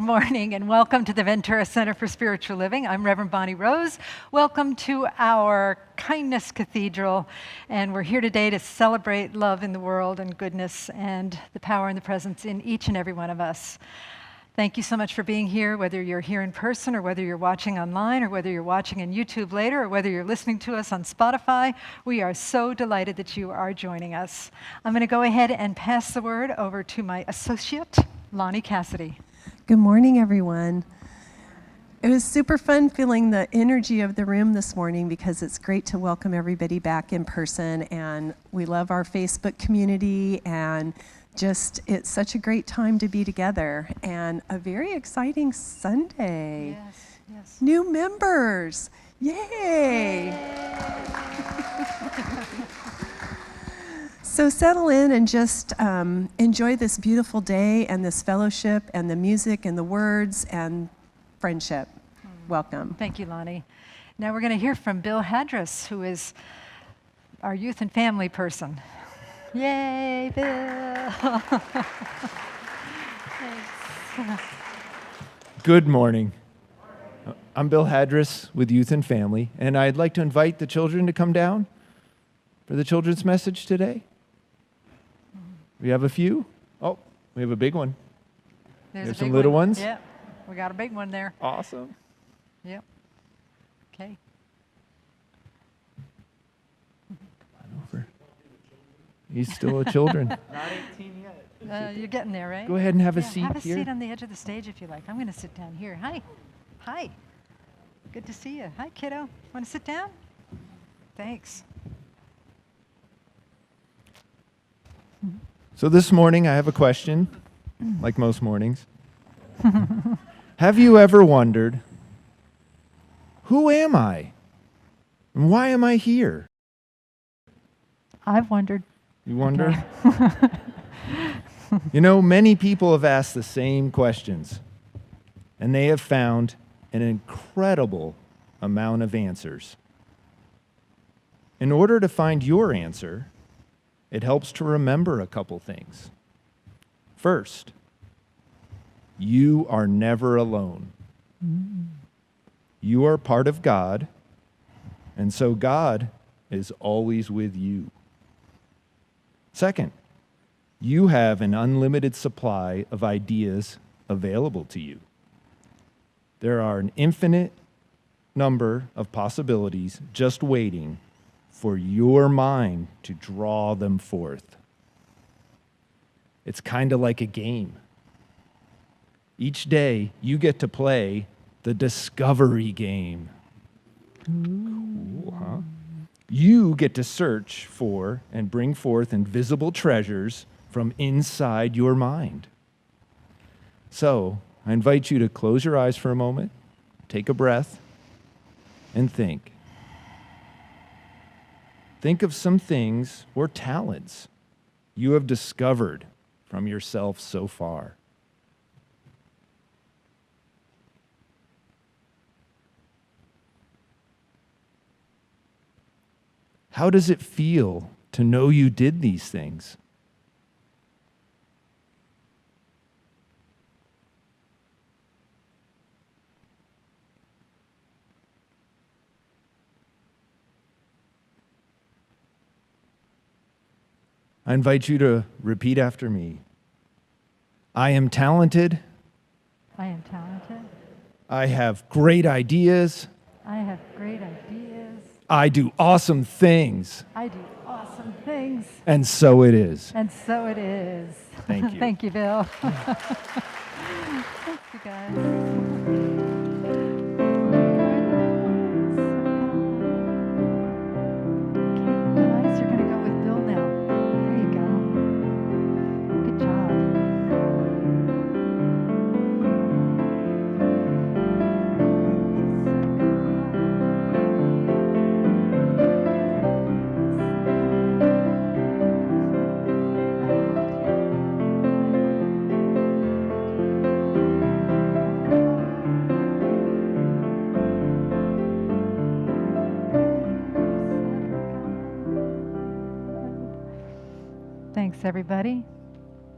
morning and welcome to the Ventura Center for Spiritual Living. I'm Reverend Bonnie Rose. Welcome to our Kindness Cathedral, and we're here today to celebrate love in the world and goodness and the power and the presence in each and every one of us. Thank you so much for being here, whether you're here in person or whether you're watching online or whether you're watching on YouTube later or whether you're listening to us on Spotify. We are so delighted that you are joining us. I'm going to go ahead and pass the word over to my associate, Lonnie Cassidy. Good morning, everyone. It was super fun feeling the energy of the room this morning because it's great to welcome everybody back in person, and we love our Facebook community, and just it's such a great time to be together and a very exciting Sunday. Yes. New members. Yay! So settle in and just enjoy this beautiful day and this fellowship and the music and the words and friendship. Welcome. Thank you, Lonnie. Now we're going to hear from Bill Hadris, who is our youth and family person. Yay, Bill! Thanks. Good morning. I'm Bill Hadris with Youth and Family, and I'd like to invite the children to come down for the children's message today. We have a few. Oh, we have a big one. There's some little ones. Yep, we got a big one there. Awesome. Yep. Okay. Come on over. He's still a children. Not 18 yet. You're getting there, right? Go ahead and have a Yeah, seat have a here. seat on the edge of the stage if you like. I'm going to sit down here. Hi. Good to see you. Hi, kiddo. Want to sit down? Thanks. So this morning I have a question, like most mornings. Have you ever wondered, who am I? And why am I here? I've wondered. You wonder? You know, many people have asked the same questions, and they have found an incredible amount of answers. In order to find your answer, it helps to remember a couple things. First, you are never alone. You are part of God, and so God is always with you. Second, you have an unlimited supply of ideas available to you. There are an infinite number of possibilities just waiting for your mind to draw them forth. It's kind of like a game. Each day, you get to play the discovery game. Cool, huh? You get to search for and bring forth invisible treasures from inside your mind. So, I invite you to close your eyes for a moment, take a breath, and think. Think of some things or talents you have discovered from yourself so far. How does it feel to know you did these things? I invite you to repeat after me. I am talented. I am talented. I have great ideas. I have great ideas. I do awesome things. I do awesome things. And so it is. And so it is. Thank you. Thank you, Bill. Thank you, guys. Nice. You're going to go with Bill now. There you go. Good job. Thanks, everybody.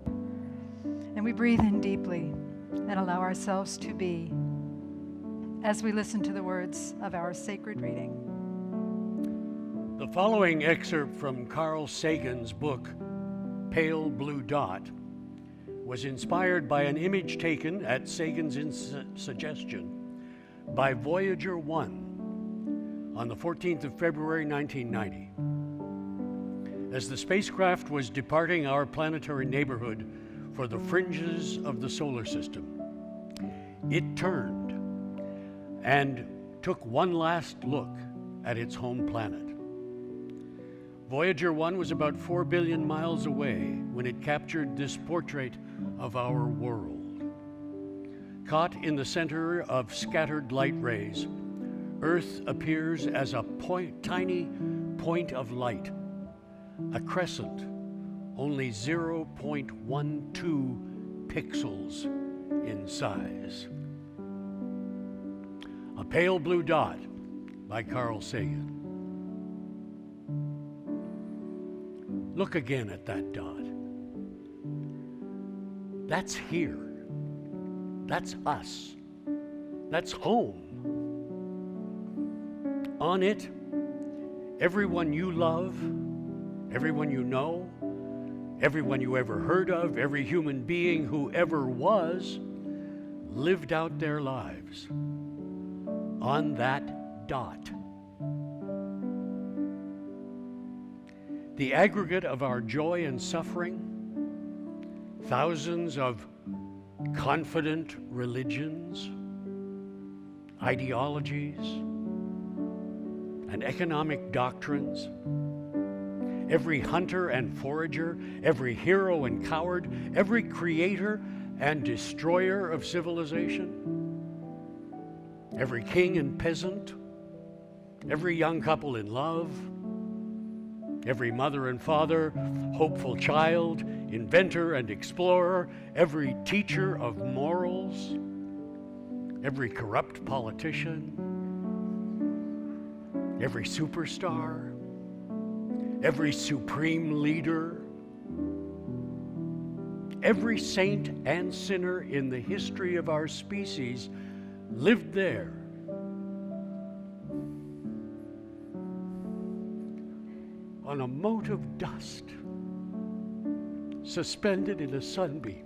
And we breathe in deeply. and allow ourselves to be as we listen to the words of our sacred reading. The following excerpt from Carl Sagan's book, Pale Blue Dot, was inspired by an image taken at Sagan's suggestion by Voyager 1 on the 14th of February 1990. As the spacecraft was departing our planetary neighborhood for the fringes of the solar system, it turned and took one last look at its home planet. Voyager 1 was about 4 billion miles away when it captured this portrait of our world. Caught in the center of scattered light rays, Earth appears as a tiny point of light, a crescent, only 0.12 pixels in size. A Pale Blue Dot by Carl Sagan. Look again at that dot. That's here. That's us. That's home. On it, everyone you love, everyone you know, everyone you ever heard of, every human being who ever was, lived out their lives on that dot. The aggregate of our joy and suffering, thousands of confident religions, ideologies, and economic doctrines, every hunter and forager, every hero and coward, every creator and destroyer of civilization, every king and peasant, every young couple in love, every mother and father, hopeful child, inventor and explorer, every teacher of morals, every corrupt politician, every superstar, every supreme leader, every saint and sinner in the history of our species lived there. On a mote of dust, suspended in a sunbeam.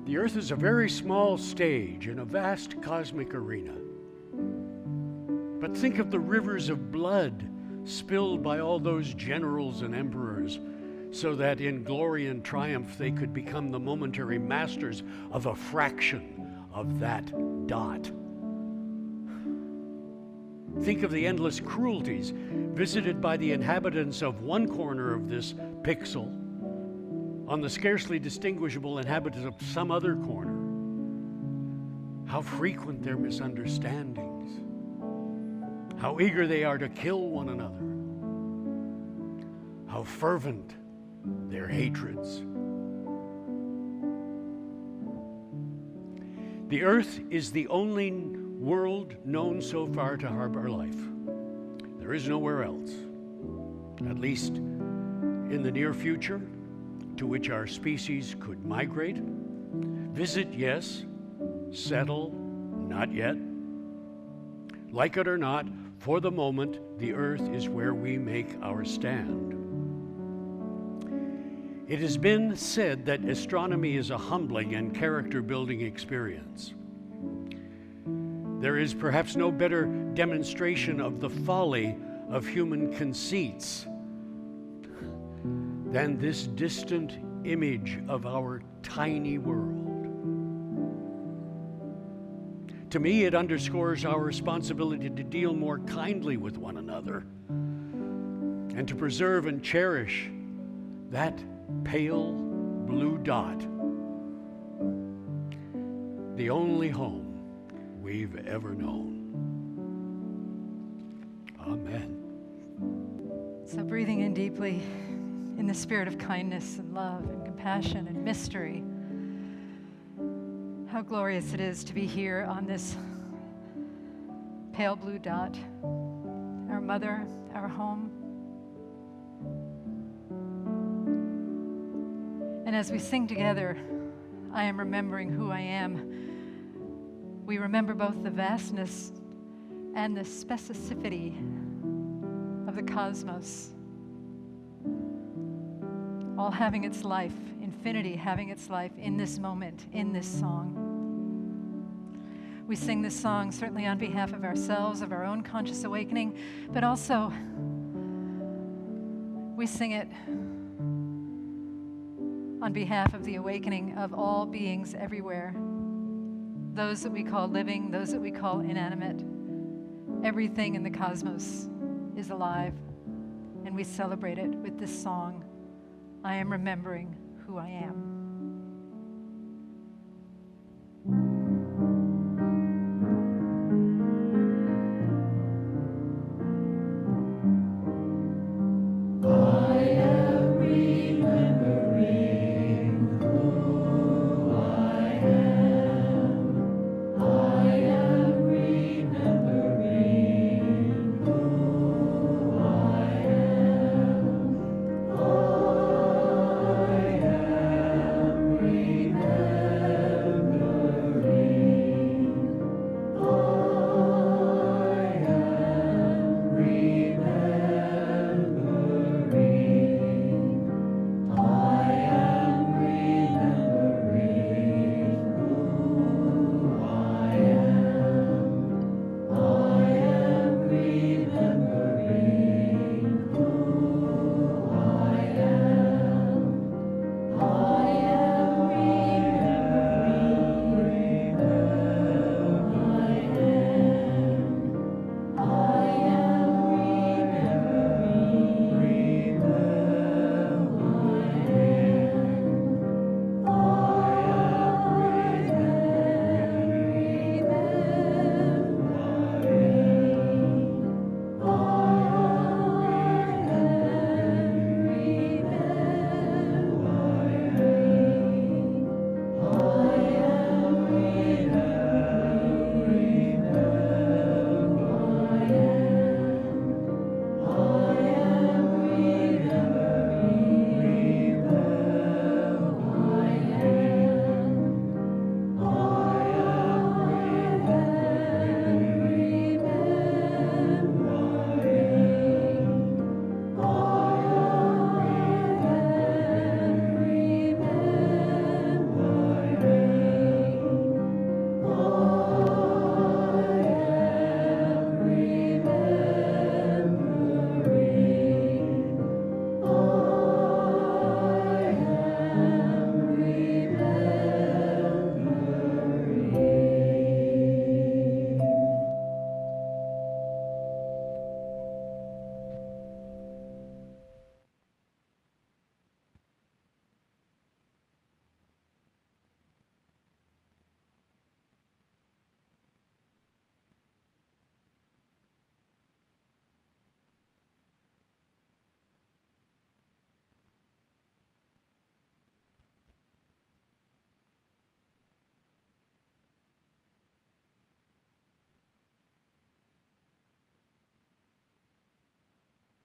The Earth is a very small stage in a vast cosmic arena. But think of the rivers of blood spilled by all those generals and emperors, so that in glory and triumph they could become the momentary masters of a fraction of that dot. Think of the endless cruelties visited by the inhabitants of one corner of this pixel on the scarcely distinguishable inhabitants of some other corner. How frequent their misunderstandings. How eager they are to kill one another. How fervent their hatreds. The Earth is the only world known so far to harbor life. There is nowhere else, at least in the near future, to which our species could migrate. Visit, yes. Settle, not yet. Like it or not, for the moment, the Earth is where we make our stand. It has been said that astronomy is a humbling and character-building experience. There is perhaps no better demonstration of the folly of human conceits than this distant image of our tiny world. To me, it underscores our responsibility to deal more kindly with one another and to preserve and cherish that pale blue dot, the only home we've ever known. Amen. So breathing in deeply in the spirit of kindness and love and compassion and mystery. How glorious it is to be here on this pale blue dot, our mother, our home. And as we sing together, I am remembering who I am, we remember both the vastness and the specificity of the cosmos, all having its life, infinity having its life in this moment, in this song. We sing this song certainly on behalf of ourselves, of our own conscious awakening, but also we sing it on behalf of the awakening of all beings everywhere, those that we call living, those that we call inanimate. Everything in the cosmos is alive, and we celebrate it with this song, I am remembering who I am.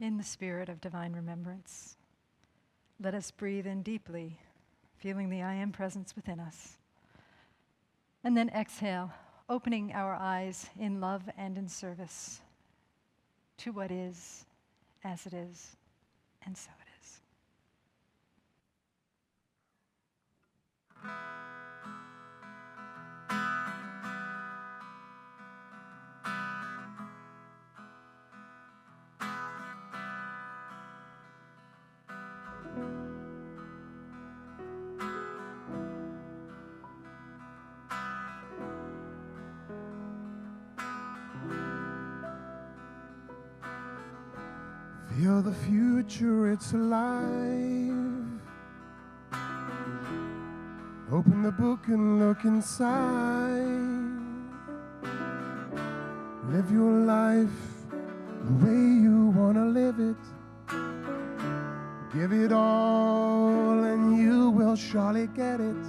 In the spirit of divine remembrance, let us breathe in deeply, feeling the I Am presence within us. And then exhale, opening our eyes in love and in service to what is, as it is, and so it is. Feel the future, it's alive. Open the book and look inside. Live your life the way you want to live it. Give it all and you will surely get it.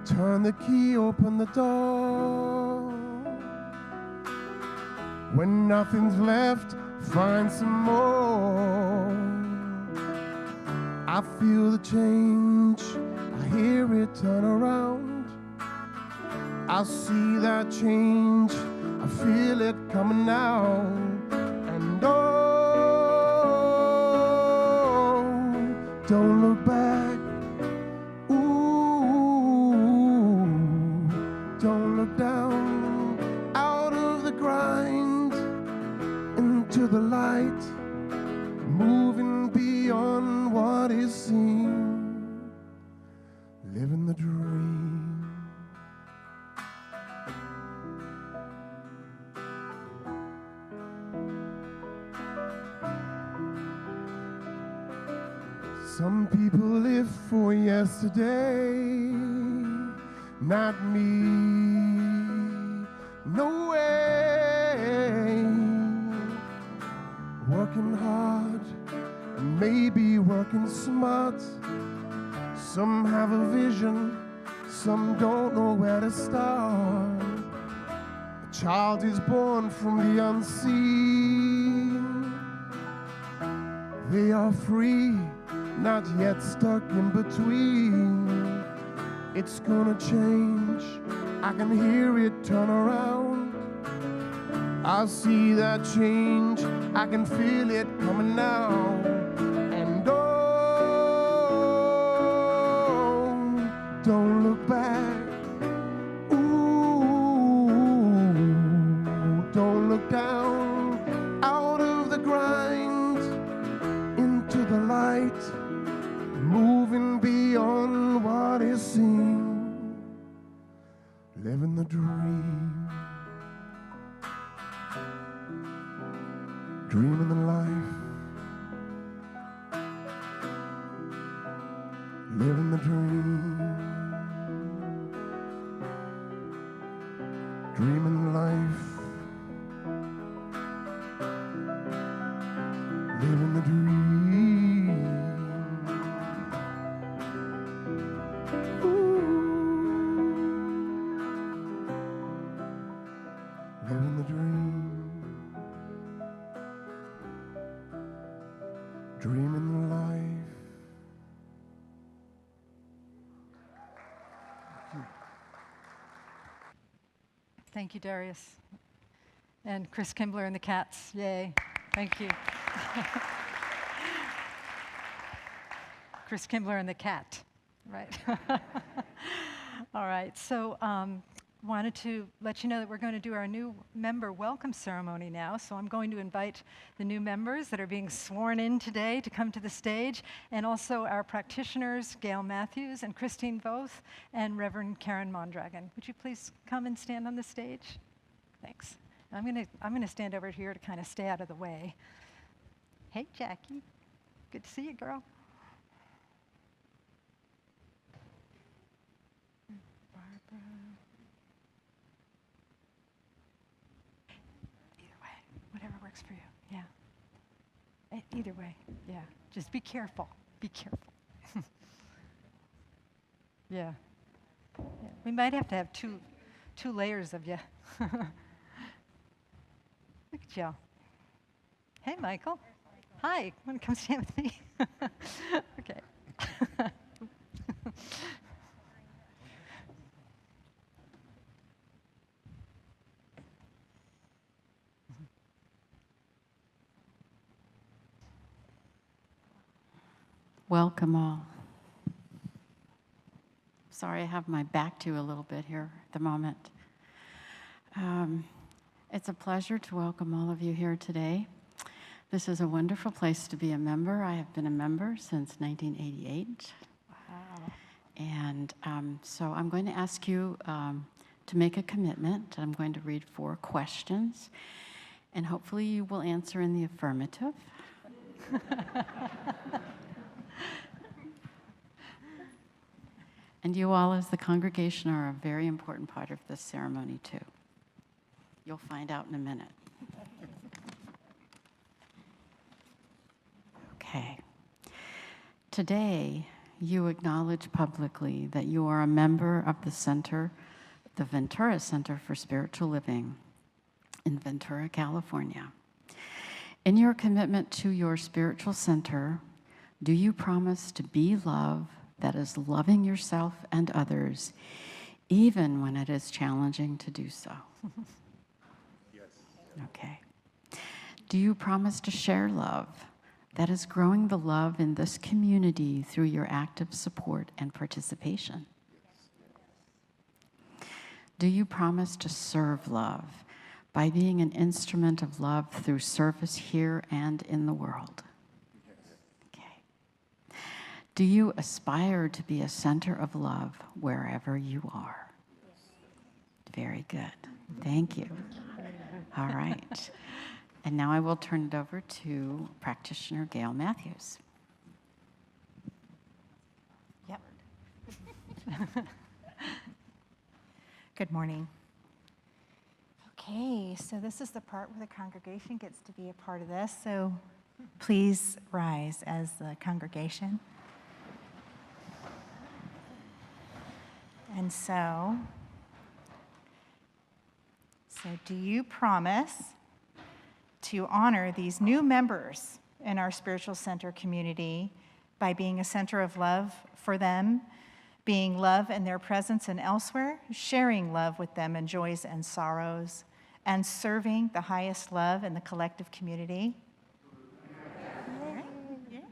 Turn the key, open the door. When nothing's left, find some more. I feel the change, I hear it turn around. I see that change, I feel it coming now. And oh, don't look back. Ooh, don't look down. Out of the grind, into the light, moving beyond what is seen, living the dream. Some people live for yesterday, not me, no way. Working hard, maybe working smart. Some have a vision, some don't know where to start. A child is born from the unseen. They are free, not yet stuck in between. It's gonna change, I can hear it turn around. I see that change, I can feel it coming now. And oh, don't look back. Ooh, don't look down. Out of the grind, into the light, moving beyond what is seen, living the dream. Dreaming the life, living the dream. Dreaming the life, living the dream. Ooh, living the dream. Dreaming life. Thank you, Darius. And Chris Kimbler and the Cats. Yay. Thank you. Chris Kimbler and the Cat. Right. All right. So wanted to let you know that we're going to do our new member welcome ceremony now. So I'm going to invite the new members that are being sworn in today to come to the stage, and also our practitioners, Gail Matthews and Christine Voth, and Reverend Karen Mondragon. Would you please come and stand on the stage? Thanks. I'm gonna stand over here to kind of stay out of the way. Hey, Jackie. Good to see you, girl. Barbara. Either way, whatever works for you. Yeah. Either way, yeah. Just be careful. Be careful. Yeah. Yeah. We might have to have two layers of you. Look at y'all. Hey, Michael. Hi. Want to come stand with me? Okay. Welcome all. Sorry, I have my back to you a little bit here at the moment. It's a pleasure to welcome all of you here today. This is a wonderful place to be a member. I have been a member since 1988. Wow. And so I'm going to ask you to make a commitment. I'm going to read 4 questions, and hopefully you will answer in the affirmative. And you all, as the congregation, are a very important part of this ceremony, too. You'll find out in a minute. Okay. Today, you acknowledge publicly that you are a member of the center, the Ventura Center for Spiritual Living in Ventura, California. In your commitment to your spiritual center, Do you promise to be love that is loving yourself and others, even when it is challenging to do so? Yes. Okay. Do you promise to share love that is growing the love in this community through your active support and participation? Do you promise to serve love by being an instrument of love through service here and in the world? Okay. Do you aspire to be a center of love wherever you are? Very good. Thank you. All right. And now I will turn it over to practitioner Gail Matthews. Yep. Good morning. Okay, so this is the part where the congregation gets to be a part of this. So please rise as the congregation. And so do you promise to honor these new members in our spiritual center community by being a center of love for them, being love in their presence and elsewhere, sharing love with them in joys and sorrows, and serving the highest love in the collective community?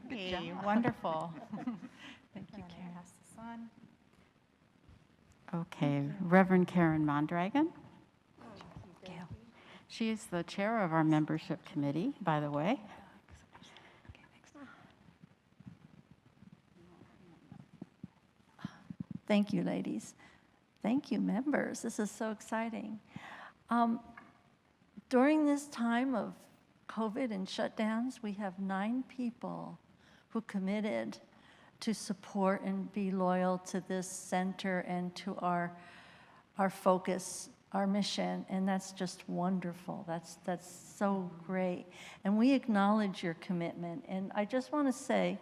Good job. Wonderful. Thank you, Karen. Pass this on. Okay, Reverend Karen Mondragon. Gail. She is the chair of our membership committee, by the way. Thank you, ladies. Thank you, members. This is so exciting. During this time of COVID and shutdowns, we have 9 people who committed to support and be loyal to this center and to our focus, our mission, and that's just wonderful. That's so great. And we acknowledge your commitment. And I just want to say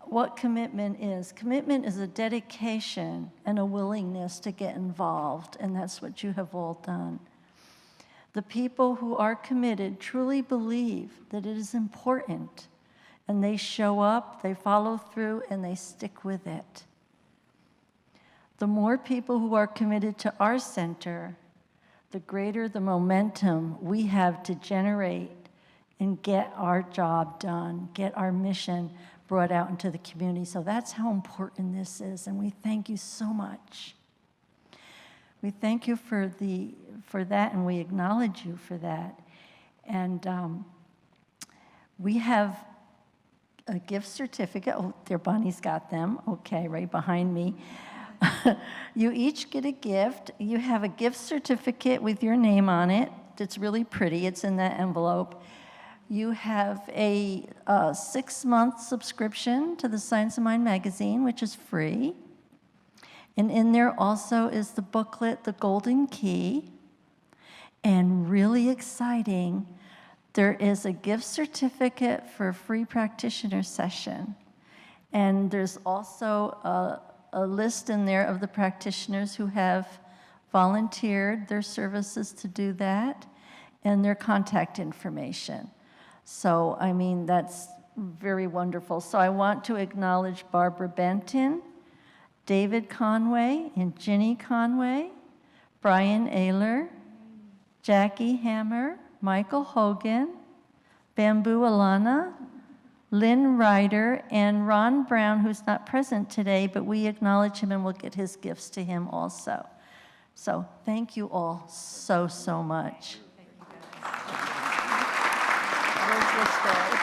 what commitment is. Commitment is a dedication and a willingness to get involved, and that's what you have all done. The people who are committed truly believe that it is important, and they show up, they follow through, and they stick with it. The more people who are committed to our center, the greater the momentum we have to generate and get our job done, get our mission brought out into the community. So that's how important this is, and we thank you so much. We thank you for that, and we acknowledge you for that. And we have a gift certificate. Oh, there, Bonnie's got them. Okay, right behind me. You each get a gift. You have a gift certificate with your name on it. It's really pretty. It's in that envelope. You have a 6-month subscription to the Science of Mind magazine, which is free. And in there also is the booklet, The Golden Key. And really exciting, there is a gift certificate for a free practitioner session. And there's also a list in there of the practitioners who have volunteered their services to do that and their contact information. So, I mean, that's very wonderful. So I want to acknowledge Barbara Benton, David Conway and Ginny Conway, Brian Ayler, Jackie Hammer, Michael Hogan, Bamboo Alana, Lynn Ryder, and Ron Brown, who's not present today, but we acknowledge him and we'll get his gifts to him also. So thank you all so, so much. Where's this day?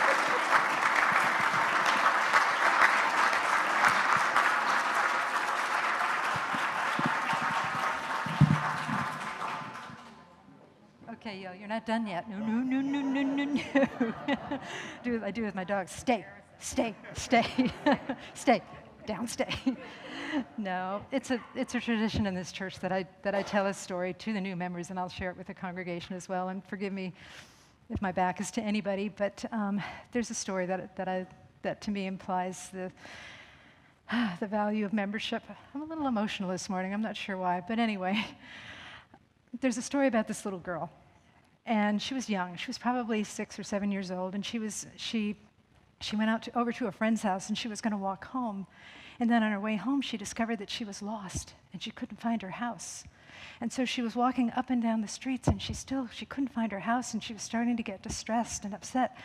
Okay, yo, you're not done yet. No, no, no, no, no, no, no. I do with my dogs. Stay, stay, stay, stay, down, stay. No, it's a tradition in this church that I tell a story to the new members, and I'll share it with the congregation as well. And forgive me if my back is to anybody, but there's a story that to me implies the value of membership. I'm a little emotional this morning. I'm not sure why, but anyway, there's a story about this little girl. And she was young. She was probably 6 or 7 years old, and she She went over to a friend's house, and she was going to walk home. And then on her way home, she discovered that she was lost, and she couldn't find her house. And so she was walking up and down the streets, and she couldn't find her house, and she was starting to get distressed and upset.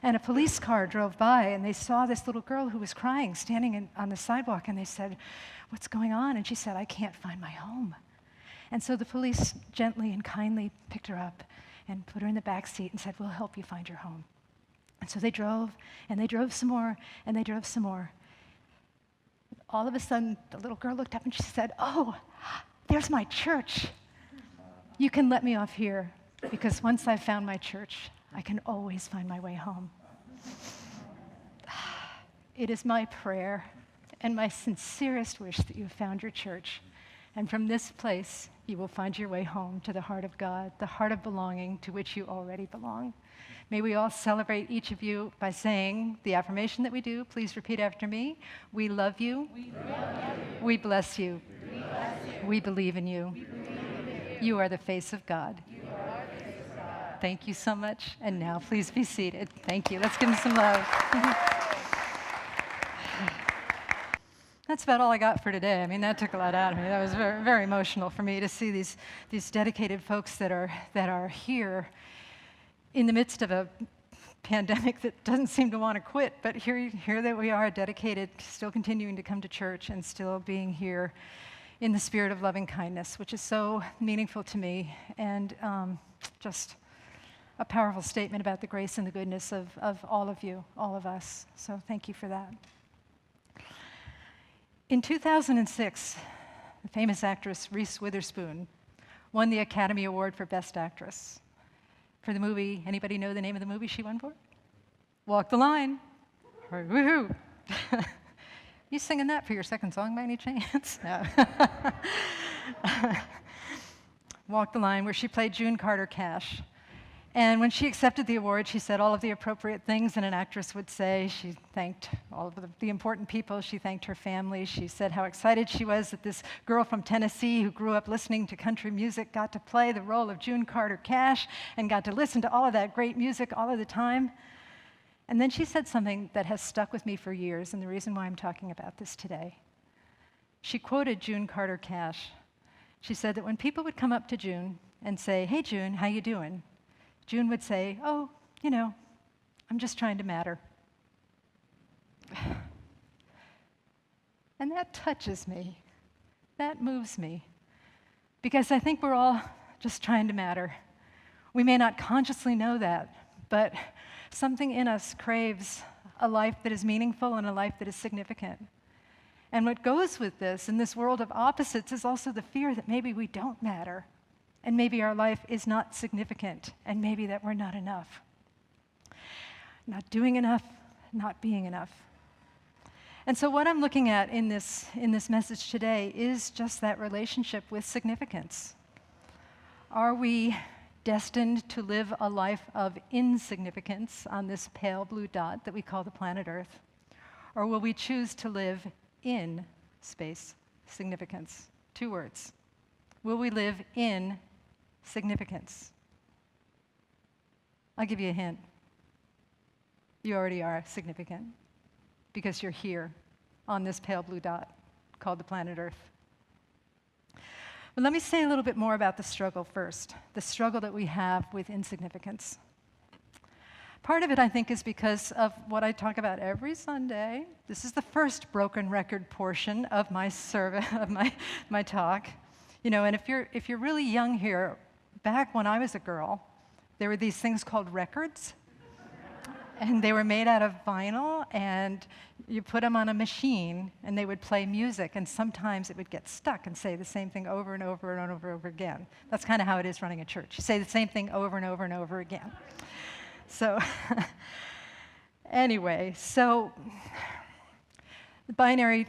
And a police car drove by, and they saw this little girl who was crying, standing on the sidewalk, and they said, "What's going on?" And she said, "I can't find my home." And so the police gently and kindly picked her up and put her in the back seat and said, "We'll help you find your home." And so they drove, and they drove some more, and they drove some more. All of a sudden, the little girl looked up and she said, "Oh, there's my church. You can let me off here, because once I've found my church, I can always find my way home." It is my prayer and my sincerest wish that you have found your church. And from this place, you will find your way home to the heart of God, the heart of belonging to which you already belong. May we all celebrate each of you by saying the affirmation that we do. Please repeat after me. We love you. We love you. We bless you. We bless you. We believe in you. We believe in you. You are the face of God. You are the face of God. Thank you so much. And now please be seated. Thank you. Let's give them some love. That's about all I got for today. I mean, that took a lot out of me. That was very, very emotional for me to see these dedicated folks that are here in the midst of a pandemic that doesn't seem to want to quit. But here that we are, dedicated, still continuing to come to church and still being here in the spirit of loving kindness, which is so meaningful to me, and just a powerful statement about the grace and the goodness of all of you, all of us. So thank you for that. In 2006, the famous actress Reece Witherspoon won the Academy Award for Best Actress for the movie. Anybody know the name of the movie she won for? Walk the Line. Woohoo! You singing that for your second song by any chance? No. Walk the Line, where she played June Carter Cash. And when she accepted the award, she said all of the appropriate things that an actress would say. She thanked all of the important people. She thanked her family. She said how excited she was that this girl from Tennessee who grew up listening to country music got to play the role of June Carter Cash and got to listen to all of that great music all of the time. And then she said something that has stuck with me for years, and the reason why I'm talking about this today. She quoted June Carter Cash. She said that when people would come up to June and say, "Hey, June, how you doing?" June would say, "Oh, you know, I'm just trying to matter." And that touches me. That moves me. Because I think we're all just trying to matter. We may not consciously know that, but something in us craves a life that is meaningful and a life that is significant. And what goes with this, in this world of opposites, is also the fear that maybe we don't matter. And maybe our life is not significant, and maybe that we're not enough. Not doing enough, not being enough. And so what I'm looking at in this message today is just that relationship with significance. Are we destined to live a life of insignificance on this pale blue dot that we call the planet Earth? Or will we choose to live in space significance? 2 words. Will we live in significance? I'll give you a hint. You already are significant because you're here on this pale blue dot called the planet Earth. But let me say a little bit more about the struggle first, the struggle that we have with insignificance. Part of it, I think, is because of what I talk about every Sunday. This is the first broken record portion of my my talk. You know, and if you're really young here, back when I was a girl, there were these things called records, and they were made out of vinyl, and you put them on a machine, and they would play music, and sometimes it would get stuck and say the same thing over and over and over and over again. That's kind of how it is running a church. You say the same thing over and over and over again. So anyway, so our binary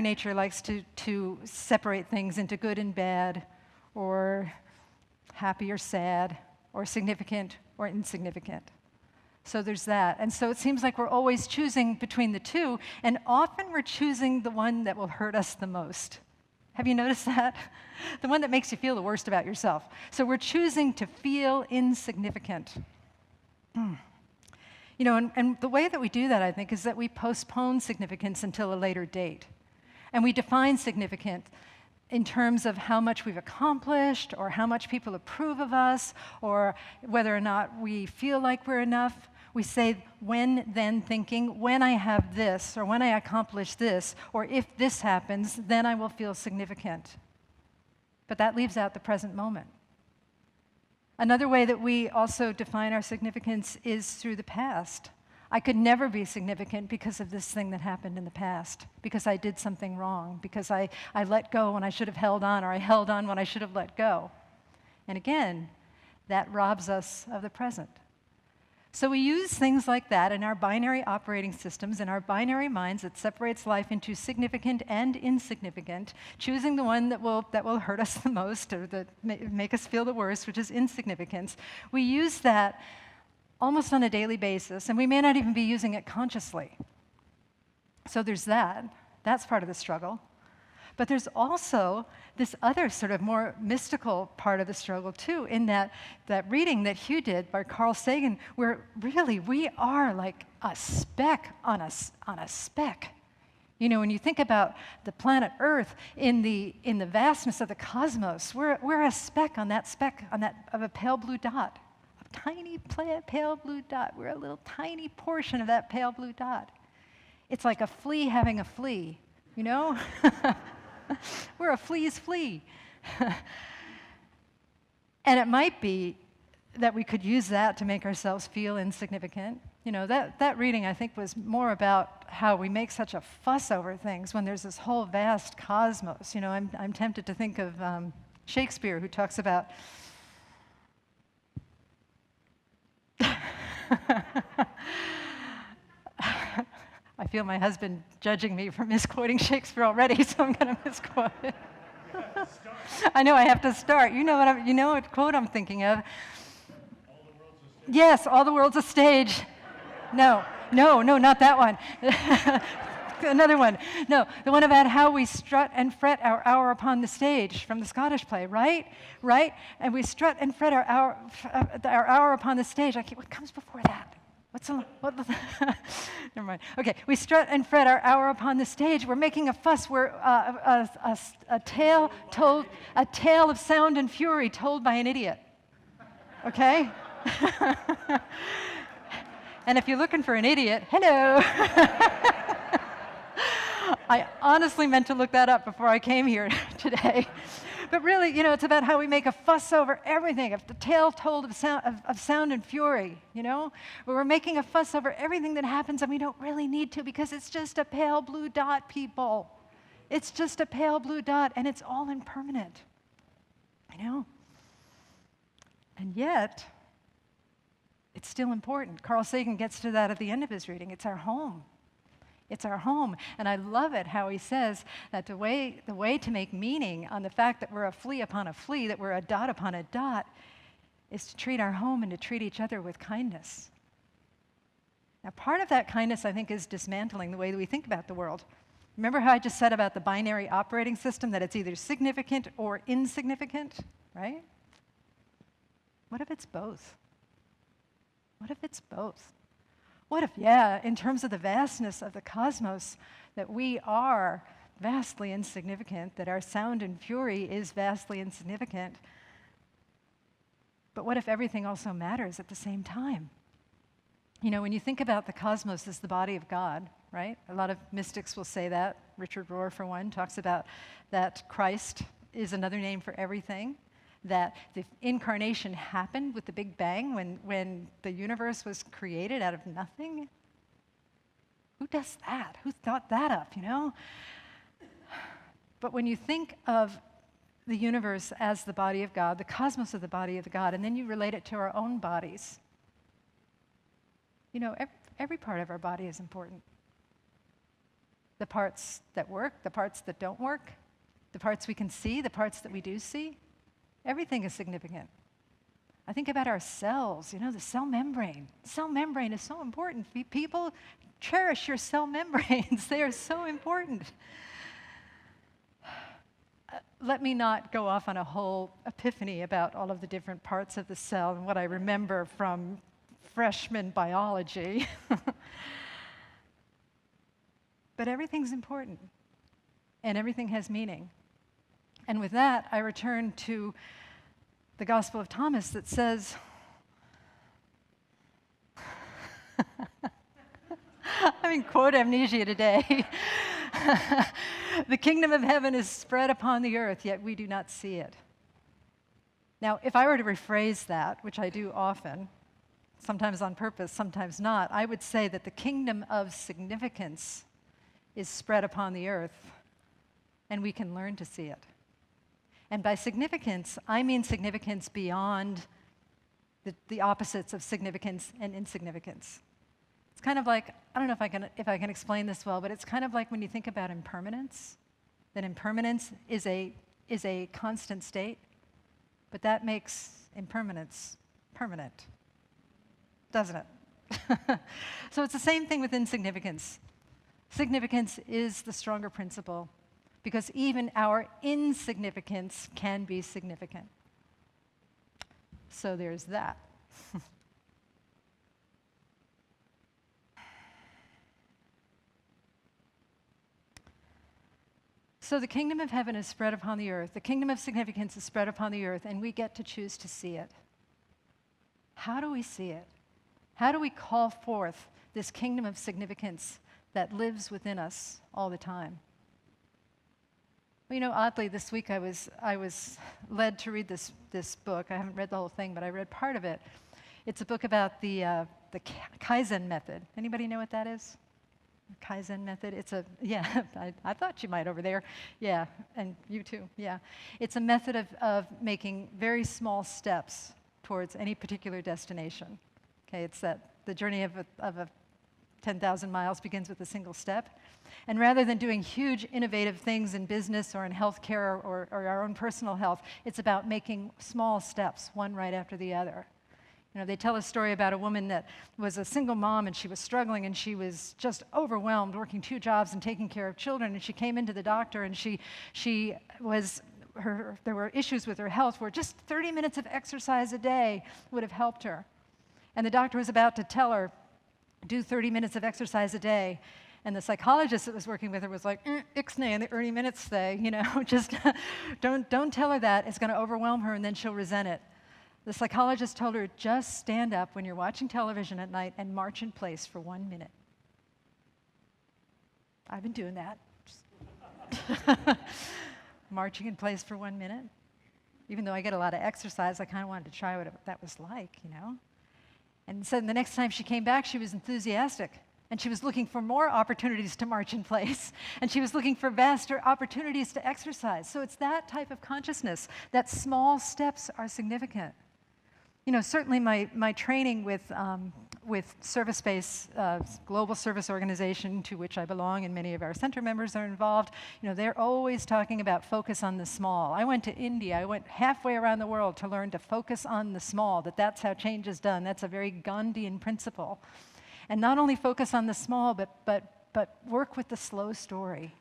nature likes to separate things into good and bad, or happy or sad, or significant or insignificant. So there's that. And so it seems like we're always choosing between the two, and often we're choosing the one that will hurt us the most. Have you noticed that? The one that makes you feel the worst about yourself. So we're choosing to feel insignificant. You know, and the way that we do that, I think, is that we postpone significance until a later date. And we define significant in terms of how much we've accomplished, or how much people approve of us, or whether or not we feel like we're enough. We say when, then thinking, when I have this, or when I accomplish this, or if this happens, then I will feel significant. But that leaves out the present moment. Another way that we also define our significance is through the past. I could never be significant because of this thing that happened in the past, because I did something wrong, because I let go when I should have held on, or I held on when I should have let go. And again, that robs us of the present. So we use things like that in our binary operating systems, in our binary minds that separates life into significant and insignificant, choosing the one that will hurt us the most, or that make us feel the worst, which is insignificance. We use that almost on a daily basis, and we may not even be using it consciously. So there's that. That's part of the struggle. But there's also this other sort of more mystical part of the struggle, too, in that reading that Hugh did by Carl Sagan, where really we are like a speck on a speck. You know, when you think about the planet Earth in the vastness of the cosmos, we're a speck on that of a pale blue dot, a tiny pale blue dot. We're a little tiny portion of that pale blue dot. It's like a flea having a flea, you know? We're a flea's flea. And it might be that we could use that to make ourselves feel insignificant. You know, that reading, I think, was more about how we make such a fuss over things when there's this whole vast cosmos. You know, I'm tempted to think of Shakespeare, who talks about I feel my husband judging me for misquoting Shakespeare already, so I'm going to misquote it. I know I have to start. You know what quote I'm thinking of? All the world's a stage. Yes, all the world's a stage. No, not that one. Another one. No, the one about how we strut and fret our hour upon the stage from the Scottish play, right? Right? And we strut and fret our hour upon the stage. What comes before that? Never mind. Okay, we strut and fret our hour upon the stage. We're making a fuss. We're a tale of sound and fury told by an idiot. Okay? And if you're looking for an idiot, hello. I honestly meant to look that up before I came here today. But really, you know, it's about how we make a fuss over everything, of the tale told of sound and fury, you know? Where we're making a fuss over everything that happens and we don't really need to, because it's just a pale blue dot, people. It's just a pale blue dot, and it's all impermanent, you know? And yet, it's still important. Carl Sagan gets to that at the end of his reading. It's our home. It's our home. And I love it how he says that the way to make meaning on the fact that we're a flea upon a flea, that we're a dot upon a dot, is to treat our home and to treat each other with kindness. Now, part of that kindness, I think, is dismantling the way that we think about the world. Remember how I just said about the binary operating system, that it's either significant or insignificant, right? What if it's both? What if it's both? What if, in terms of the vastness of the cosmos, that we are vastly insignificant, that our sound and fury is vastly insignificant, but what if everything also matters at the same time? You know, when you think about the cosmos as the body of God, right? A lot of mystics will say that. Richard Rohr, for one, talks about that Christ is another name for everything, that the incarnation happened with the Big Bang when the universe was created out of nothing. Who does that? Who thought that up, you know? But when you think of the universe as the body of God, the cosmos as the body of God, and then you relate it to our own bodies, you know, every part of our body is important. The parts that work, the parts that don't work, the parts we can see, the parts that we do see. Everything is significant. I think about our cells, you know, the cell membrane. Cell membrane is so important. People, cherish your cell membranes. They are so important. Let me not go off on a whole epiphany about all of the different parts of the cell and what I remember from freshman biology. But everything's important, and everything has meaning. And with that, I return to the Gospel of Thomas that says, I'm in quote amnesia today. The kingdom of heaven is spread upon the earth, yet we do not see it. Now, if I were to rephrase that, which I do often, sometimes on purpose, sometimes not, I would say that the kingdom of significance is spread upon the earth, and we can learn to see it. And by significance, I mean significance beyond the opposites of significance and insignificance. It's kind of like, I don't know if I can explain this well, but it's kind of like when you think about impermanence, that impermanence is a constant state, but that makes impermanence permanent, doesn't it? So it's the same thing with insignificance. Significance is the stronger principle, because even our insignificance can be significant. So there's that. So the kingdom of heaven is spread upon the earth. The kingdom of significance is spread upon the earth, and we get to choose to see it. How do we see it? How do we call forth this kingdom of significance that lives within us all the time? Well, you know, oddly, this week I was led to read this book. I haven't read the whole thing, but I read part of it. It's a book about the Kaizen Method. Anybody know what that is? Kaizen Method. Yeah, I thought you might over there. Yeah, and you too, yeah. It's a method of making very small steps towards any particular destination. Okay, it's that the journey of a 10,000 miles begins with a single step. And rather than doing huge innovative things in business or in healthcare or our own personal health, it's about making small steps, one right after the other. You know, they tell a story about a woman that was a single mom, and she was struggling, and she was just overwhelmed, working 2 jobs and taking care of children. And she came into the doctor, and there were issues with her health where just 30 minutes of exercise a day would have helped her. And the doctor was about to tell her, do 30 minutes of exercise a day. And the psychologist that was working with her was like, ixnay on the 30 minutes day, you know, just don't tell her that. It's going to overwhelm her, and then she'll resent it. The psychologist told her, just stand up when you're watching television at night and march in place for 1 minute. I've been doing that. Marching in place for 1 minute. Even though I get a lot of exercise, I kind of wanted to try what that was like, you know. And so the next time she came back, she was enthusiastic. And she was looking for more opportunities to march in place. And she was looking for vaster opportunities to exercise. So it's that type of consciousness, that small steps are significant. You know, certainly my training with Service-Based Global Service Organization, to which I belong, and many of our center members are involved, you know, they're always talking about focus on the small. I went to India. I went halfway around the world to learn to focus on the small, that's how change is done. That's a very Gandhian principle. And not only focus on the small, but work with the slow story.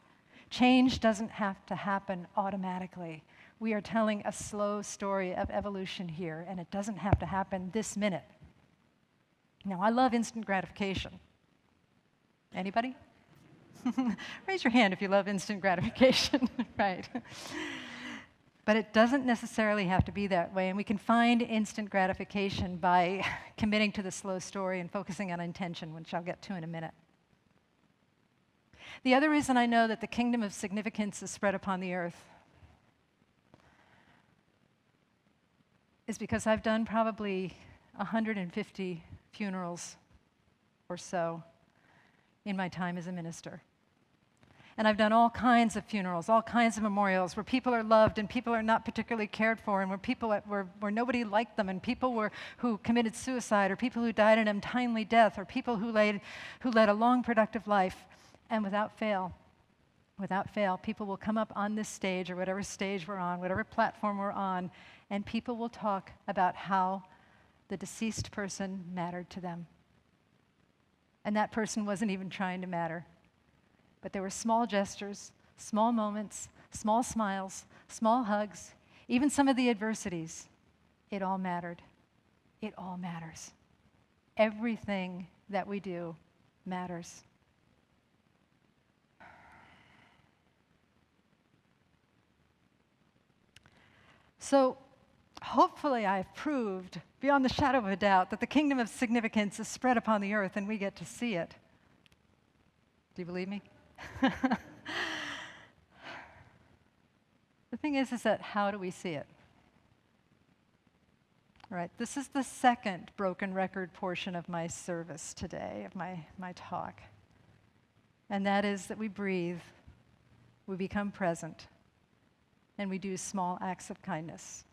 Change doesn't have to happen automatically. We are telling a slow story of evolution here, and it doesn't have to happen this minute. Now, I love instant gratification. Anybody? Raise your hand if you love instant gratification, right? But it doesn't necessarily have to be that way, and we can find instant gratification by committing to the slow story and focusing on intention, which I'll get to in a minute. The other reason I know that the kingdom of significance is spread upon the earth is because I've done probably 150 funerals or so in my time as a minister. And I've done all kinds of funerals, all kinds of memorials where people are loved and people are not particularly cared for, and where nobody liked them, and people who committed suicide, or people who died an untimely death, or people who led a long, productive life. And without fail, people will come up on this stage, or whatever stage we're on, whatever platform we're on, and people will talk about how the deceased person mattered to them. And that person wasn't even trying to matter. But there were small gestures, small moments, small smiles, small hugs, even some of the adversities. It all mattered. It all matters. everything that we do matters. So, hopefully I've proved, beyond the shadow of a doubt, that the kingdom of significance is spread upon the earth and we get to see it. Do you believe me? The thing is that how do we see it? All right, this is the second broken record portion of my service today, of my talk. And that is that we breathe, we become present, and we do small acts of kindness.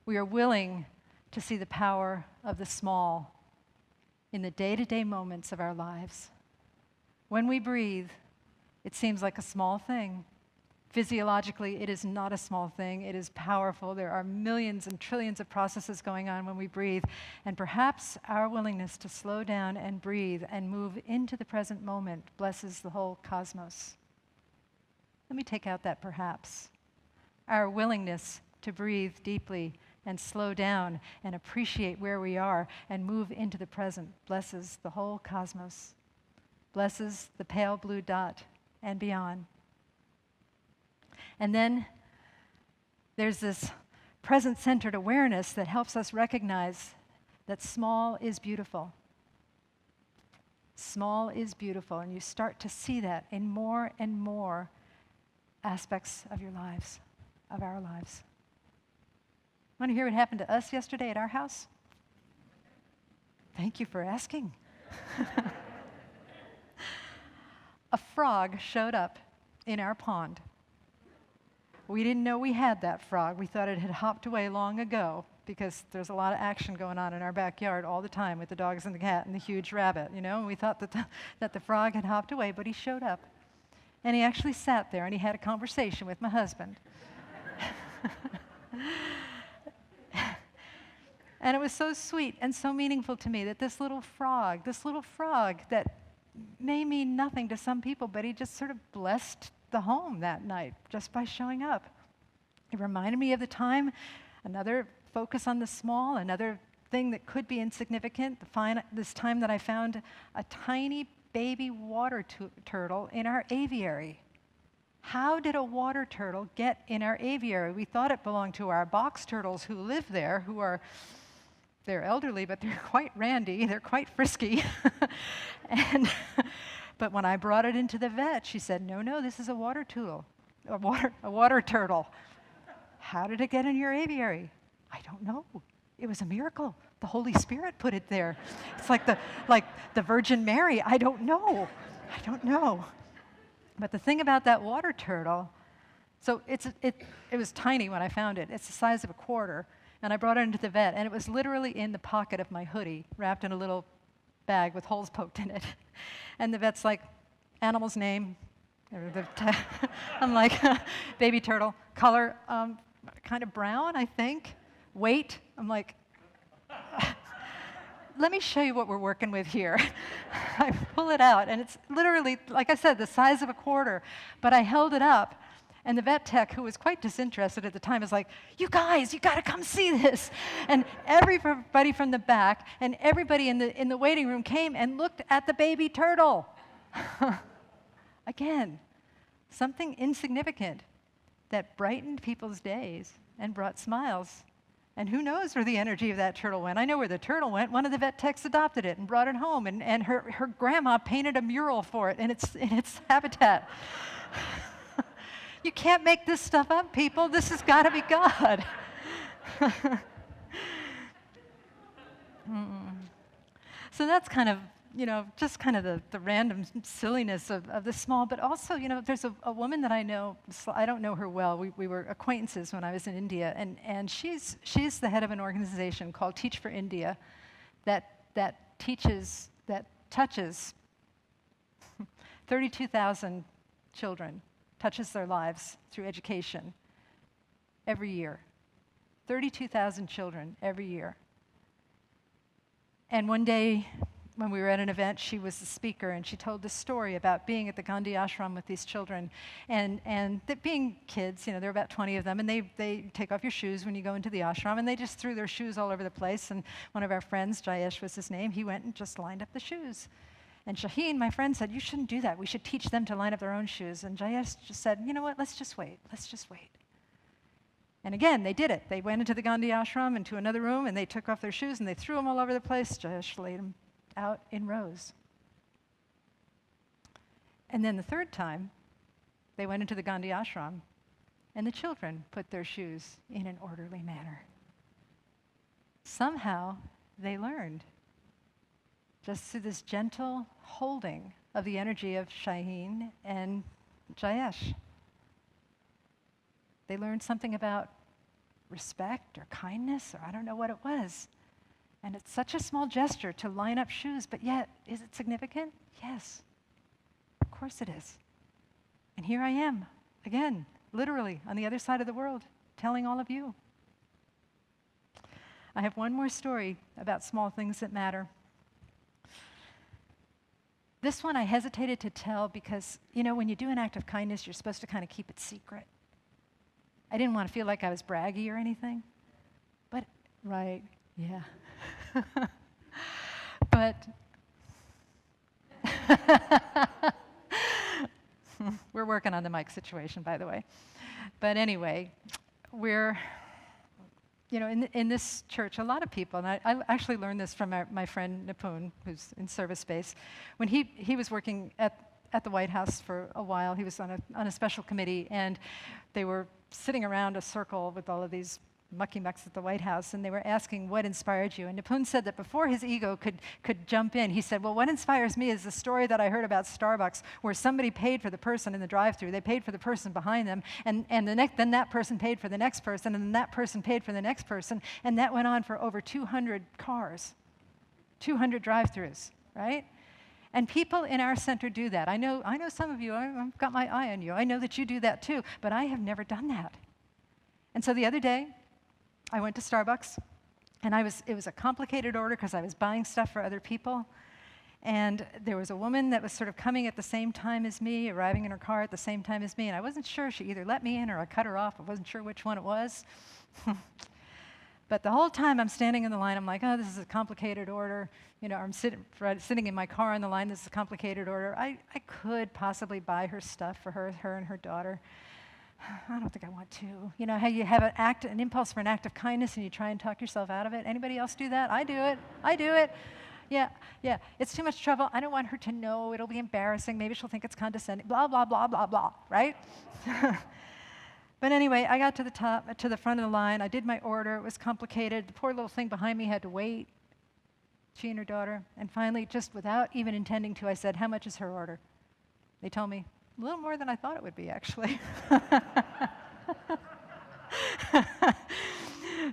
We are willing to see the power of the small in the day-to-day moments of our lives. When we breathe, it seems like a small thing. Physiologically, it is not a small thing. It is powerful. There are millions and trillions of processes going on when we breathe. And perhaps our willingness to slow down and breathe and move into the present moment blesses the whole cosmos. Let me take out that perhaps. Our willingness to breathe deeply and slow down and appreciate where we are and move into the present blesses the whole cosmos, blesses the pale blue dot and beyond. And then there's this present-centered awareness that helps us recognize that small is beautiful. Small is beautiful, and you start to see that in more and more aspects of your lives, of our lives. Want to hear what happened to us yesterday at our house? Thank you for asking. A frog showed up in our pond. We didn't know we had that frog. We thought it had hopped away long ago because there's a lot of action going on in our backyard all the time with the dogs and the cat and the huge rabbit, you know? And we thought that the frog had hopped away, but he showed up. And he actually sat there and he had a conversation with my husband. And it was so sweet and so meaningful to me that this little frog that may mean nothing to some people, but he just sort of blessed the home that night just by showing up. It reminded me of the time, another focus on the small, another thing that could be insignificant, this time that I found a tiny baby water turtle in our aviary. How did a water turtle get in our aviary? We thought it belonged to our box turtles who live there, they're elderly, but they're quite randy, they're quite frisky. But when I brought it into the vet, she said, no, this is a water turtle. How did it get in your aviary? I don't know. It was a miracle. The Holy Spirit put it there. It's like the Virgin Mary. I don't know. But the thing about that water turtle, so it was tiny when I found it. It's the size of a quarter. And I brought it into the vet, and it was literally in the pocket of my hoodie, wrapped in a little bag with holes poked in it. And the vet's like, animal's name. I'm like, baby turtle. Color, kind of brown, I think. Weight, I'm like, let me show you what we're working with here. I pull it out, and it's literally, like I said, the size of a quarter. But I held it up, and the vet tech, who was quite disinterested at the time, is like, you guys, you got to come see this. And everybody from the back and everybody in the waiting room came and looked at the baby turtle. Again, something insignificant that brightened people's days and brought smiles. And who knows where the energy of that turtle went? I know where the turtle went. One of the vet techs adopted it and brought it home, and her grandma painted a mural for it in its habitat. You can't make this stuff up, people. This has got to be God. So that's kind of, just kind of the random silliness of the small, but also, there's a woman that I know. I don't know her well. We were acquaintances when I was in India, and she's the head of an organization called Teach for India that touches 32,000 children, touches their lives through education every year. 32,000 children every year. And one day, when we were at an event, she was the speaker, and she told this story about being at the Gandhi ashram with these children, and being kids, there were about 20 of them, and they take off your shoes when you go into the ashram, and they just threw their shoes all over the place, and one of our friends, Jayesh was his name, he went and just lined up the shoes. And Shaheen, my friend, said, you shouldn't do that. We should teach them to line up their own shoes. And Jayesh just said, you know what, let's just wait. Let's just wait. And again, they did it. They went into the Gandhi ashram, into another room, and they took off their shoes, and they threw them all over the place. Jayesh laid them out in rows. And then the third time, they went into the Gandhi ashram, and the children put their shoes in an orderly manner. Somehow, they learned, just through this gentle holding of the energy of Shaheen and Jayesh. They learned something about respect or kindness, or I don't know what it was. And it's such a small gesture to line up shoes, but yet, is it significant? Yes, of course it is. And here I am, again, literally on the other side of the world, telling all of you. I have one more story about small things that matter. This one I hesitated to tell because, when you do an act of kindness, you're supposed to kind of keep it secret. I didn't want to feel like I was braggy or anything. But, right, yeah. But we're working on the mic situation, by the way. But anyway, we're, in this church, a lot of people, and I actually learned this from my friend Nipun, who's in service space. When he was working at the White House for a while, he was on a special committee, and they were sitting around a circle with all of these mucky-mucks at the White House, and they were asking what inspired you. And Nipun said that before his ego could jump in, he said, well, what inspires me is the story that I heard about Starbucks, where somebody paid for the person in the drive-thru, they paid for the person behind them, and then that person paid for the next person, and then that person paid for the next person, and that went on for over 200 cars, 200 drive-thrus, right? And people in our center do that. I know some of you, I've got my eye on you. I know that you do that too, but I have never done that. And so the other day, I went to Starbucks, and it was a complicated order because I was buying stuff for other people. And there was a woman that was sort of coming at the same time as me, arriving in her car at the same time as me, and I wasn't sure. She either let me in or I cut her off. I wasn't sure which one it was. But the whole time I'm standing in the line, I'm like, oh, this is a complicated order. I'm sitting in my car on the line, this is a complicated order. I could possibly buy her stuff for her and her daughter. I don't think I want to. How you have an impulse for an act of kindness and you try and talk yourself out of it? Anybody else do that? I do it. Yeah. It's too much trouble. I don't want her to know. It'll be embarrassing. Maybe she'll think it's condescending. Blah, blah, blah, blah, blah, right? But anyway, I got to the front of the line. I did my order. It was complicated. The poor little thing behind me had to wait, she and her daughter. And finally, just without even intending to, I said, how much is her order? They told me, a little more than I thought it would be, actually.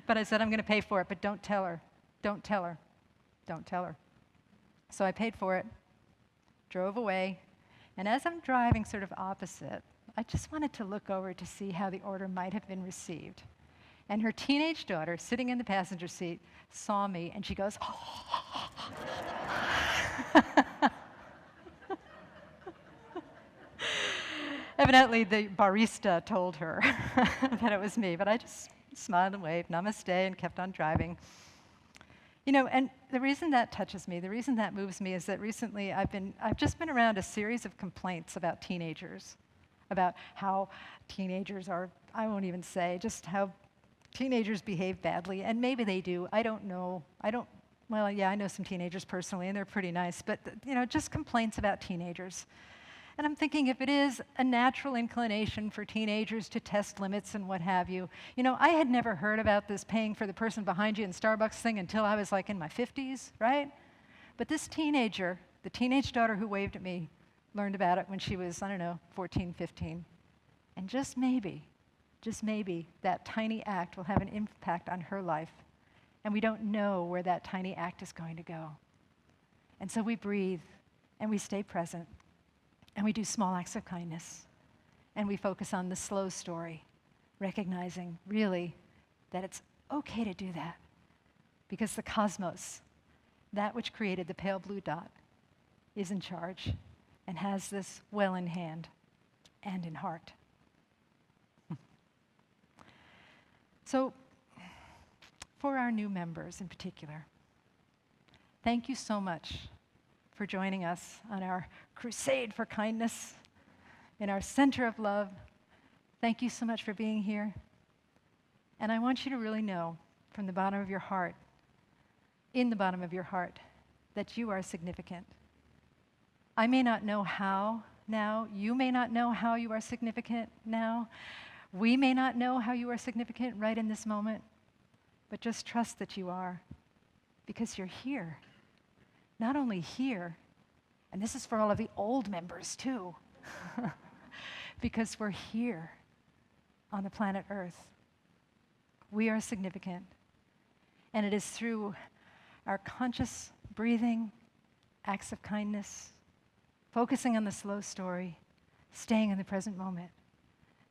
But I said, I'm going to pay for it, but don't tell her. Don't tell her. Don't tell her. So I paid for it, drove away, and as I'm driving sort of opposite, I just wanted to look over to see how the order might have been received. And her teenage daughter, sitting in the passenger seat, saw me, and she goes, Evidently, the barista told her that it was me, but I just smiled and waved, namaste, and kept on driving. And the reason that touches me, the reason that moves me is that recently I've just been around a series of complaints about teenagers, about how teenagers are, I won't even say, just how teenagers behave badly, and maybe they do, I don't know. Well, yeah, I know some teenagers personally, and they're pretty nice, but just complaints about teenagers. And I'm thinking, if it is a natural inclination for teenagers to test limits and what have you, I had never heard about this paying for the person behind you in Starbucks thing until I was like in my 50s, right? But this teenager, the teenage daughter who waved at me, learned about it when she was, 14, 15. And just maybe, that tiny act will have an impact on her life. And we don't know where that tiny act is going to go. And so we breathe, and we stay present. And we do small acts of kindness. And we focus on the slow story, recognizing really that it's okay to do that because the cosmos that which created the pale blue dot, is in charge and has this well in hand and in heart. So, for our new members in particular, thank you so much for joining us on our crusade for kindness in our center of love. Thank you so much for being here. And I want you to really know from the bottom of your heart, in the bottom of your heart, that you are significant. I may not know how now. You may not know how you are significant now. We may not know how you are significant right in this moment, but just trust that you are, because you're here. Not only here, and this is for all of the old members too, because we're here on the planet Earth. We are significant, and it is through our conscious breathing, acts of kindness, focusing on the slow story, staying in the present moment,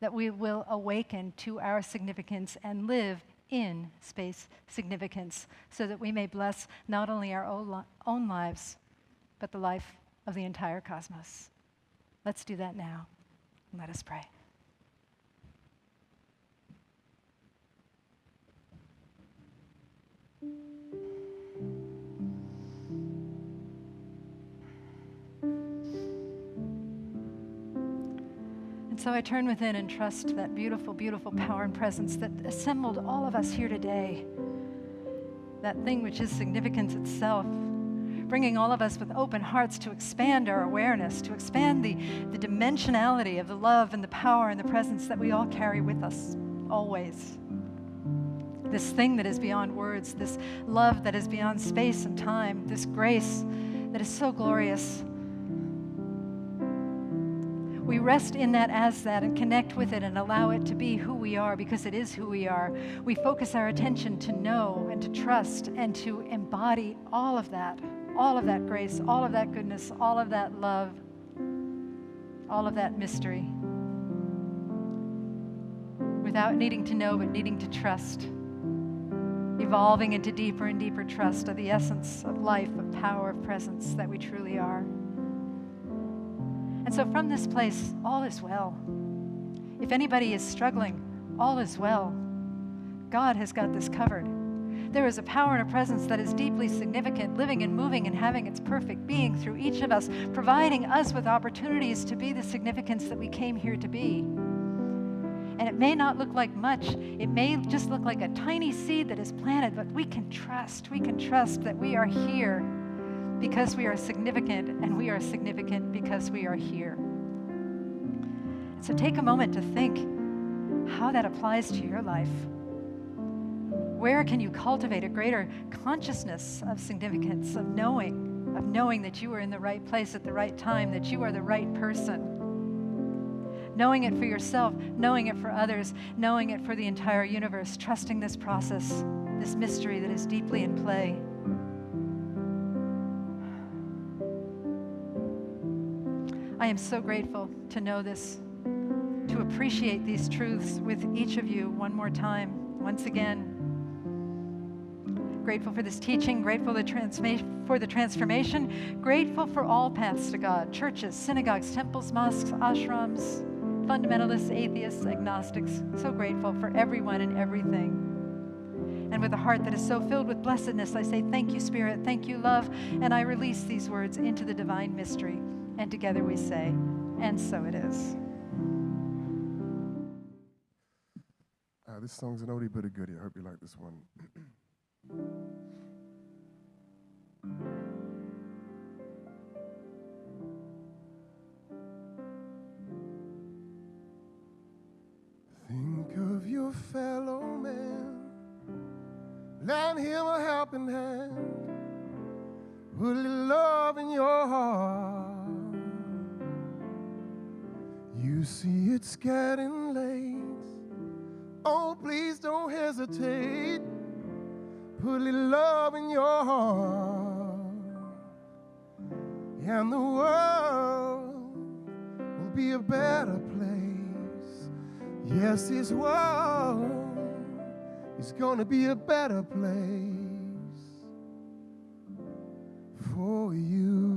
that we will awaken to our significance and live in space significance, so that we may bless not only our own lives, but the life of the entire cosmos. Let's do that now. Let us pray. So I turn within and trust that beautiful, beautiful power and presence that assembled all of us here today. That thing which is significance itself, bringing all of us with open hearts to expand our awareness, to expand the dimensionality of the love and the power and the presence that we all carry with us, always. This thing that is beyond words, this love that is beyond space and time, this grace that is so glorious. We rest in that as that and connect with it and allow it to be who we are, because it is who we are. We focus our attention to know and to trust and to embody all of that grace, all of that goodness, all of that love, all of that mystery, without needing to know but needing to trust, evolving into deeper and deeper trust of the essence of life, of power, of presence that we truly are. And so from this place, all is well. If anybody is struggling, all is well. God has got this covered. There is a power and a presence that is deeply significant, living and moving and having its perfect being through each of us, providing us with opportunities to be the significance that we came here to be. And it may not look like much. It may just look like a tiny seed that is planted, but we can trust that we are here because we are significant, and we are significant because we are here. So take a moment to think how that applies to your life. Where can you cultivate a greater consciousness of significance, of knowing that you are in the right place at the right time, that you are the right person? Knowing it for yourself, knowing it for others, knowing it for the entire universe, trusting this process, this mystery that is deeply in play. I am so grateful to know this, to appreciate these truths with each of you one more time, once again. Grateful for this teaching, grateful for the transformation, grateful for all paths to God, churches, synagogues, temples, mosques, ashrams, fundamentalists, atheists, agnostics. So grateful for everyone and everything. And with a heart that is so filled with blessedness, I say, thank you, Spirit, thank you, love, and I release these words into the divine mystery. And together we say, and so it is. This song's an oldie but a goodie. I hope you like this one. Think of your fellow man, lend him a helping hand, put a little love in your heart. You see it's getting late, oh please don't hesitate, put a little love in your heart, and the world will be a better place. Yes, this world is gonna be a better place. for you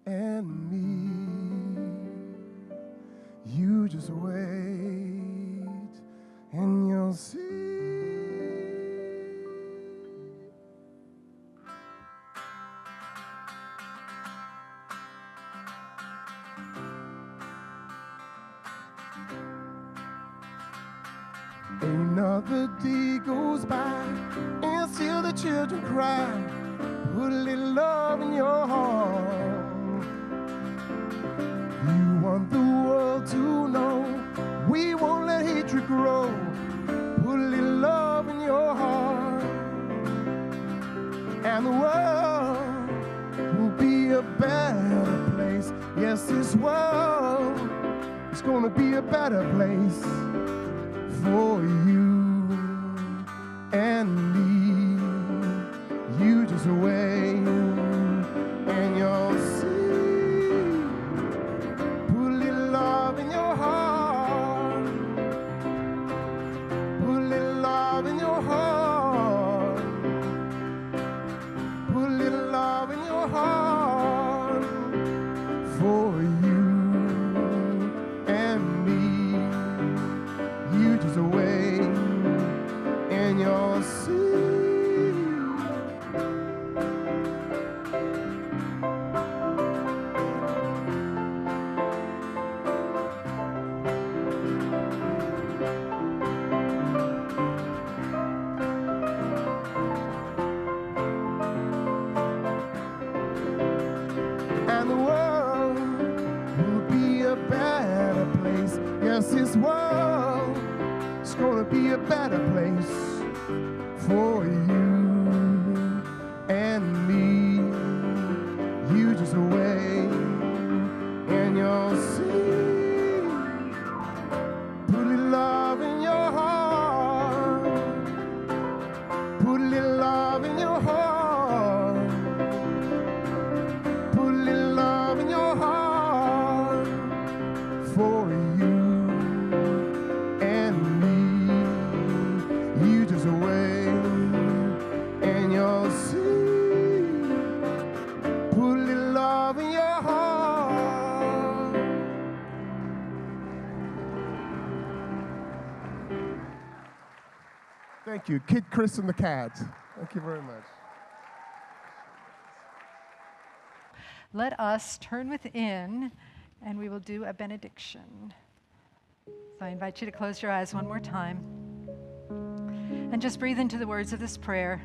and me. You just wait and you'll see. Another day goes by and still the children cry. Put a little love in your heart. You want the world to know we won't let hatred grow. Put a little love in your heart, and the world will be a better place. Yes, this world is gonna be a better place for you and me. You just wait and you'll see. Put a little love in your heart. Put a little love in your heart. Put a little love in your heart for you and me. You just wait and you'll see. And the world will be a better place. Yes, this world is gonna be a better place for you and me. You just wait and you'll see. Put a little love in your heart. Put a little love in your heart. Put a little love in your heart for you and me. You just wait and you'll see. Put a little love in your heart. Thank you, Kid Chris and the Cats. Thank you very much. Let us turn within and we will do a benediction. So I invite you to close your eyes one more time and just breathe into the words of this prayer.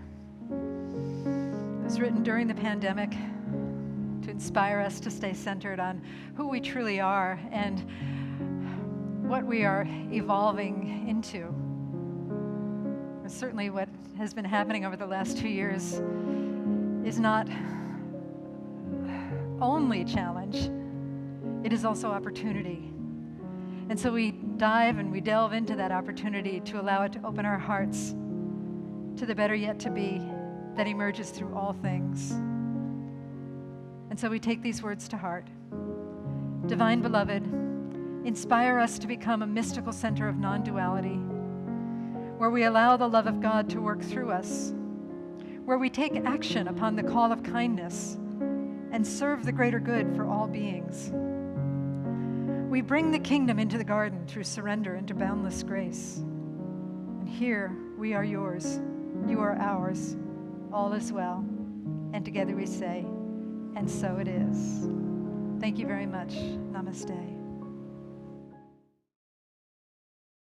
It was written during the pandemic to inspire us to stay centered on who we truly are and what we are evolving into. Certainly what has been happening over the last 2 years is not only challenge, it is also opportunity. And so we dive and we delve into that opportunity to allow it to open our hearts to the better yet to be that emerges through all things. And so we take these words to heart. Divine Beloved, inspire us to become a mystical center of non-duality, where we allow the love of God to work through us, where we take action upon the call of kindness and serve the greater good for all beings. We bring the kingdom into the garden through surrender into boundless grace. And here we are yours, you are ours, all is well. And together we say, and so it is. Thank you very much. Namaste.